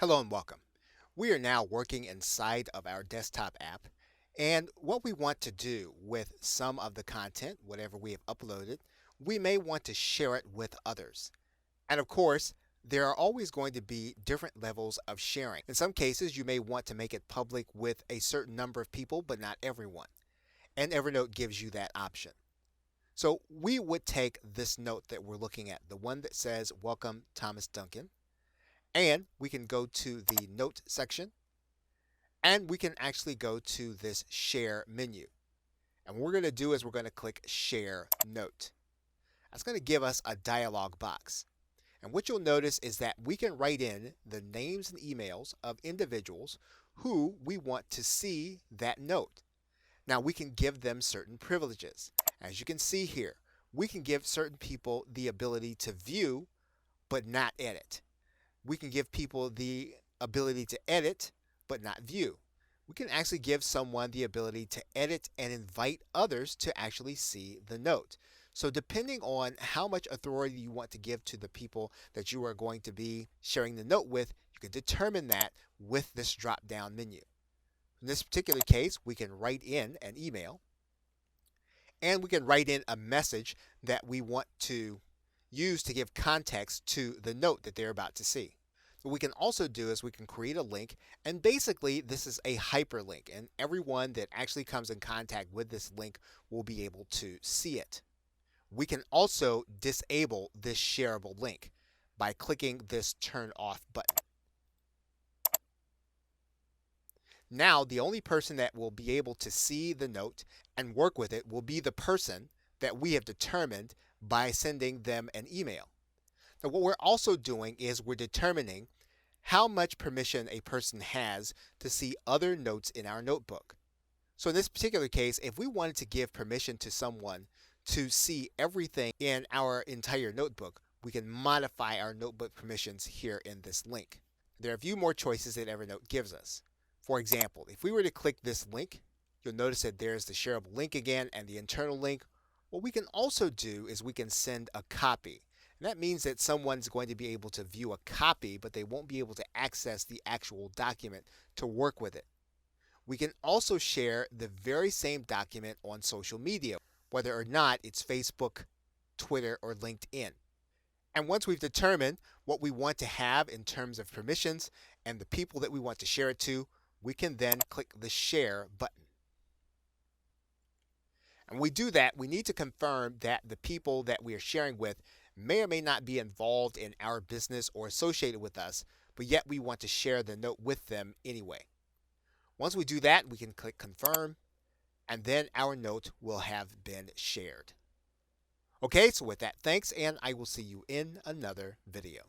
Hello and welcome. We are now working inside of our desktop app, and what we want to do with some of the content, whatever we have uploaded, we may want to share it with others. And of course, there are always going to be different levels of sharing. In some cases, you may want to make it public with a certain number of people, but not everyone. And Evernote gives you that option. So we would take this note that we're looking at, the one that says, Welcome, Thomas Duncan, and we can go to the note section and we can actually go to this share menu. And what we're going to do is we're going to click share note. That's going to give us a dialog box. And what you'll notice is that we can write in the names and emails of individuals who we want to see that note. Now we can give them certain privileges. As you can see here, we can give certain people the ability to view but not edit. We can give people the ability to edit but not view. We can actually give someone the ability to edit and invite others to actually see the note. So depending on how much authority you want to give to the people that you are going to be sharing the note with, you can determine that with this drop down menu. In this particular case, we can write in an email and we can write in a message that we want to use to give context to the note that they're about to see. What we can also do is we can create a link, and basically this is a hyperlink, and everyone that actually comes in contact with this link will be able to see it. We can also disable this shareable link by clicking this turn off button. Now the only person that will be able to see the note and work with it will be the person that we have determined by sending them an email. Now what we're also doing is we're determining how much permission a person has to see other notes in our notebook. So in this particular case, if we wanted to give permission to someone to see everything in our entire notebook, we can modify our notebook permissions here in this link. There are a few more choices that Evernote gives us. For example, if we were to click this link, you'll notice that there's the shareable link again and the internal link. What we can also do is we can send a copy. And that means that someone's going to be able to view a copy, but they won't be able to access the actual document to work with it. We can also share the very same document on social media, whether or not it's Facebook, Twitter, or LinkedIn. And once we've determined what we want to have in terms of permissions and the people that we want to share it to, we can then click the share button. And when we do that, we need to confirm that the people that we are sharing with may or may not be involved in our business or associated with us, but yet we want to share the note with them anyway. Once we do that, we can click confirm, and then our note will have been shared. Okay, so with that, thanks, and I will see you in another video.